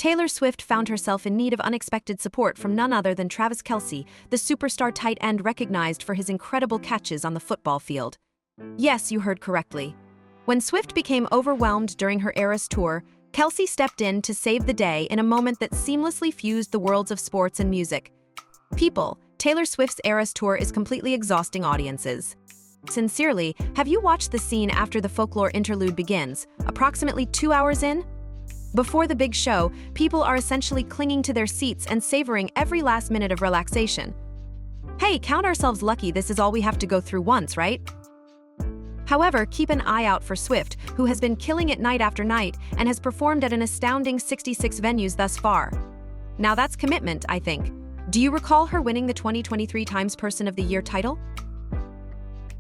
Taylor Swift found herself in need of unexpected support from none other than Travis Kelce, the superstar tight end recognized for his incredible catches on the football field. Yes, you heard correctly. When Swift became overwhelmed during her Eras tour, Kelce stepped in to save the day in a moment that seamlessly fused the worlds of sports and music. People, Taylor Swift's Eras tour is completely exhausting audiences. Sincerely, have you watched the scene after the folklore interlude begins, approximately 2 hours in? Before the big show, people are essentially clinging to their seats and savoring every last minute of relaxation. Hey, count ourselves lucky this is all we have to go through once, right? However, keep an eye out for Swift, who has been killing it night after night and has performed at an astounding 66 venues thus far. Now that's commitment, I think. Do you recall her winning the 2023 Times Person of the Year title?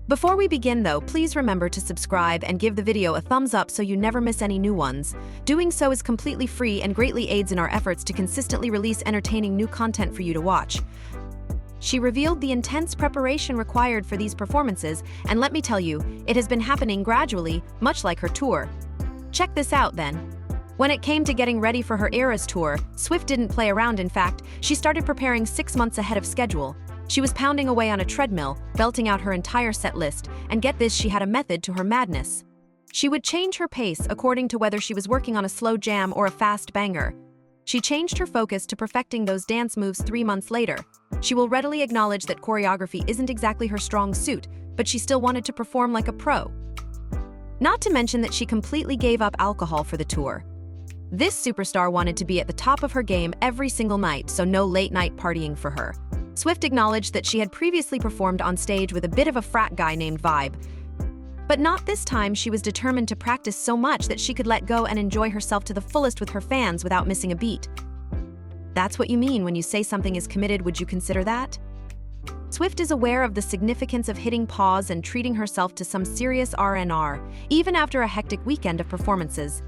Before we begin though, please remember to subscribe and give the video a thumbs up so you never miss any new ones. Doing so is completely free and greatly aids in our efforts to consistently release entertaining new content for you to watch. She revealed the intense preparation required for these performances, and let me tell you, it has been happening gradually, much like her tour. Check this out then. When it came to getting ready for her Eras tour, Swift didn't play around. In fact, she started preparing 6 months ahead of schedule. She was pounding away on a treadmill, belting out her entire set list, and get this, she had a method to her madness. She would change her pace according to whether she was working on a slow jam or a fast banger. She changed her focus to perfecting those dance moves 3 months later. She will readily acknowledge that choreography isn't exactly her strong suit, but she still wanted to perform like a pro. Not to mention that she completely gave up alcohol for the tour. This superstar wanted to be at the top of her game every single night, so no late-night partying for her. Swift acknowledged that she had previously performed on stage with a bit of a frat guy named Vibe. But not this time. She was determined to practice so much that she could let go and enjoy herself to the fullest with her fans without missing a beat. That's what you mean when you say something is committed. Would you consider that? Swift is aware of the significance of hitting pause and treating herself to some serious R&R, even after a hectic weekend of performances.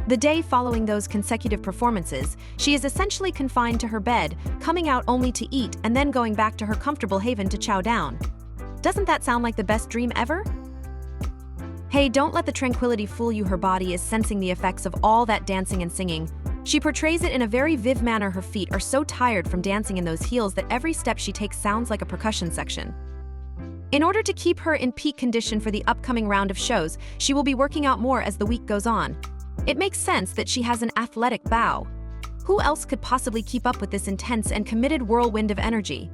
The day following those consecutive performances, she is essentially confined to her bed, coming out only to eat and then going back to her comfortable haven to chow down. Doesn't that sound like the best dream ever? Hey, don't let the tranquility fool you. Her body is sensing the effects of all that dancing and singing. She portrays it in a very vivid manner. Her feet are so tired from dancing in those heels that every step she takes sounds like a percussion section. In order to keep her in peak condition for the upcoming round of shows, she will be working out more as the week goes on. It makes sense that she has an athletic bow. Who else could possibly keep up with this intense and committed whirlwind of energy?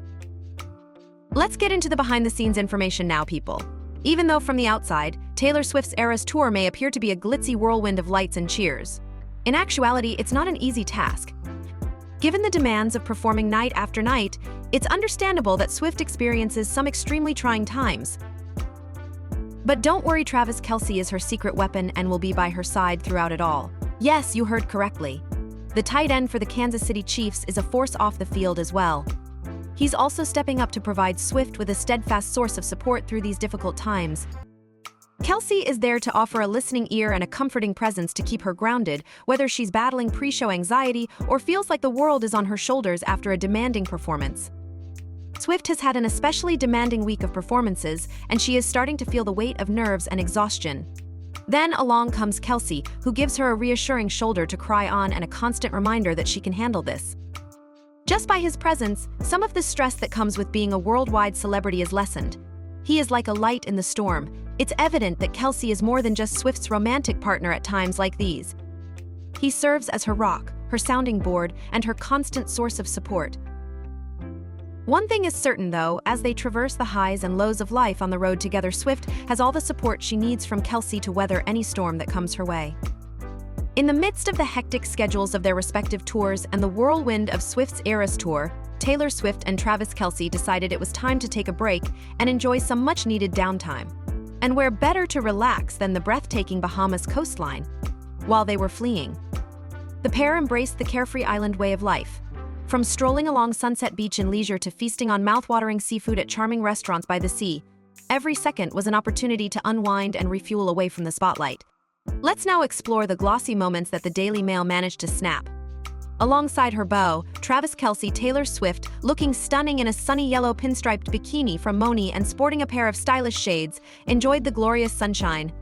Let's get into the behind-the-scenes information now, people. Even though from the outside, Taylor Swift's Eras tour may appear to be a glitzy whirlwind of lights and cheers, in actuality, it's not an easy task. Given the demands of performing night after night, it's understandable that Swift experiences some extremely trying times. But don't worry, Travis Kelce is her secret weapon and will be by her side throughout it all. Yes, you heard correctly. The tight end for the Kansas City Chiefs is a force off the field as well. He's also stepping up to provide Swift with a steadfast source of support through these difficult times. Kelce is there to offer a listening ear and a comforting presence to keep her grounded, whether she's battling pre-show anxiety or feels like the world is on her shoulders after a demanding performance. Swift has had an especially demanding week of performances, and she is starting to feel the weight of nerves and exhaustion. Then along comes Kelce, who gives her a reassuring shoulder to cry on and a constant reminder that she can handle this. Just by his presence, some of the stress that comes with being a worldwide celebrity is lessened. He is like a light in the storm. It's evident that Kelce is more than just Swift's romantic partner at times like these. He serves as her rock, her sounding board, and her constant source of support. One thing is certain though, as they traverse the highs and lows of life on the road together, Swift has all the support she needs from Kelce to weather any storm that comes her way. In the midst of the hectic schedules of their respective tours and the whirlwind of Swift's Eras tour, Taylor Swift and Travis Kelce decided it was time to take a break and enjoy some much-needed downtime. And where better to relax than the breathtaking Bahamas coastline? While they were fleeing, the pair embraced the carefree island way of life. From strolling along Sunset Beach in leisure to feasting on mouth-watering seafood at charming restaurants by the sea, every second was an opportunity to unwind and refuel away from the spotlight. Let's now explore the glossy moments that the Daily Mail managed to snap. Alongside her beau, Travis Kelce, Taylor Swift, looking stunning in a sunny yellow pinstriped bikini from Moni and sporting a pair of stylish shades, enjoyed the glorious sunshine.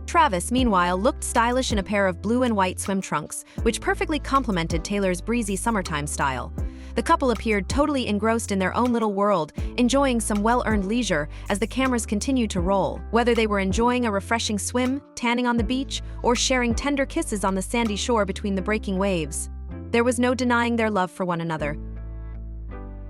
Travis, meanwhile, looked stylish in a pair of blue and white swim trunks, which perfectly complemented Taylor's breezy summertime style. The couple appeared totally engrossed in their own little world, enjoying some well-earned leisure as the cameras continued to roll. Whether they were enjoying a refreshing swim, tanning on the beach, or sharing tender kisses on the sandy shore between the breaking waves, there was no denying their love for one another.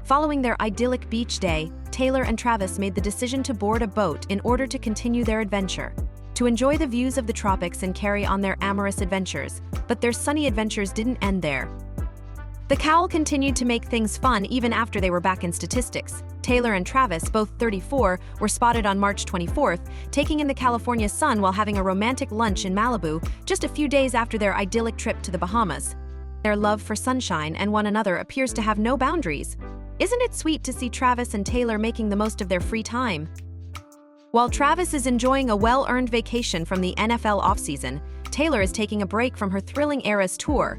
Following their idyllic beach day, Taylor and Travis made the decision to board a boat in order to continue their adventure, to enjoy the views of the tropics and carry on their amorous adventures. But their sunny adventures didn't end there. The cowl continued to make things fun even after they were back in statistics. Taylor and Travis, both 34, were spotted on March 24th, taking in the California sun while having a romantic lunch in Malibu, just a few days after their idyllic trip to the Bahamas. Their love for sunshine and one another appears to have no boundaries. Isn't it sweet to see Travis and Taylor making the most of their free time? While Travis is enjoying a well-earned vacation from the NFL offseason, Taylor is taking a break from her thrilling Eras tour.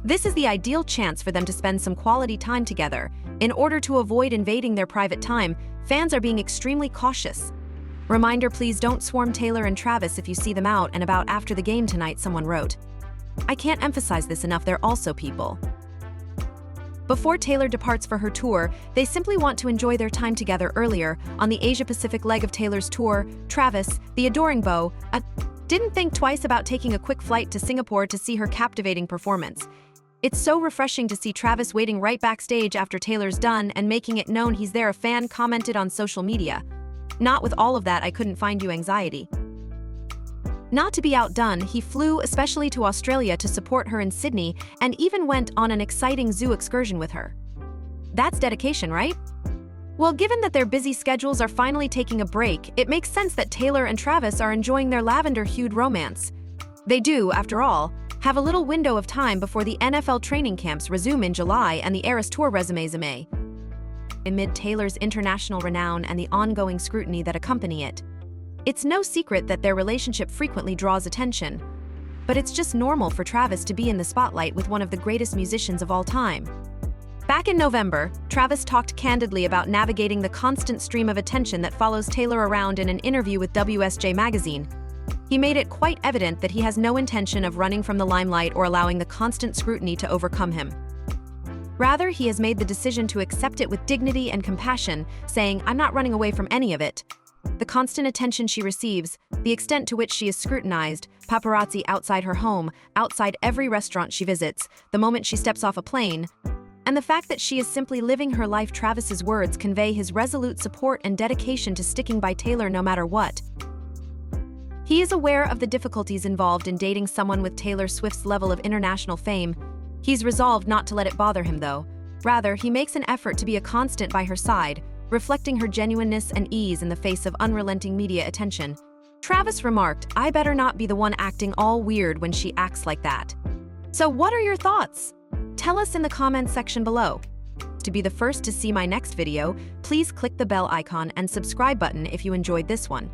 This is the ideal chance for them to spend some quality time together. In order to avoid invading their private time, fans are being extremely cautious. Reminder, please don't swarm Taylor and Travis if you see them out and about after the game tonight, someone wrote. I can't emphasize this enough, they're also people. Before Taylor departs for her tour, they simply want to enjoy their time together. Earlier, on the Asia-Pacific leg of Taylor's tour, Travis, the adoring beau, didn't think twice about taking a quick flight to Singapore to see her captivating performance. It's so refreshing to see Travis waiting right backstage after Taylor's done and making it known he's there, a fan commented on social media. Not with all of that, I couldn't find you anxiety. Not to be outdone, he flew especially to Australia to support her in Sydney and even went on an exciting zoo excursion with her. That's dedication, right? Well, given that their busy schedules are finally taking a break, it makes sense that Taylor and Travis are enjoying their lavender-hued romance. They do, after all, have a little window of time before the NFL training camps resume in July and the Eras Tour resumes in May. Amid Taylor's international renown and the ongoing scrutiny that accompany it, it's no secret that their relationship frequently draws attention. But it's just normal for Travis to be in the spotlight with one of the greatest musicians of all time. Back in November, Travis talked candidly about navigating the constant stream of attention that follows Taylor around in an interview with WSJ Magazine. He made it quite evident that he has no intention of running from the limelight or allowing the constant scrutiny to overcome him. Rather, he has made the decision to accept it with dignity and compassion, saying, "I'm not running away from any of it." The constant attention she receives, the extent to which she is scrutinized, paparazzi outside her home, outside every restaurant she visits, the moment she steps off a plane, and the fact that she is simply living her life. Travis's words convey his resolute support and dedication to sticking by Taylor no matter what. He is aware of the difficulties involved in dating someone with Taylor Swift's level of international fame. He's resolved not to let it bother him, though. Rather, he makes an effort to be a constant by her side, reflecting her genuineness and ease in the face of unrelenting media attention. Travis remarked, "I better not be the one acting all weird when she acts like that." So what are your thoughts? Tell us in the comments section below. To be the first to see my next video, please click the bell icon and subscribe button if you enjoyed this one.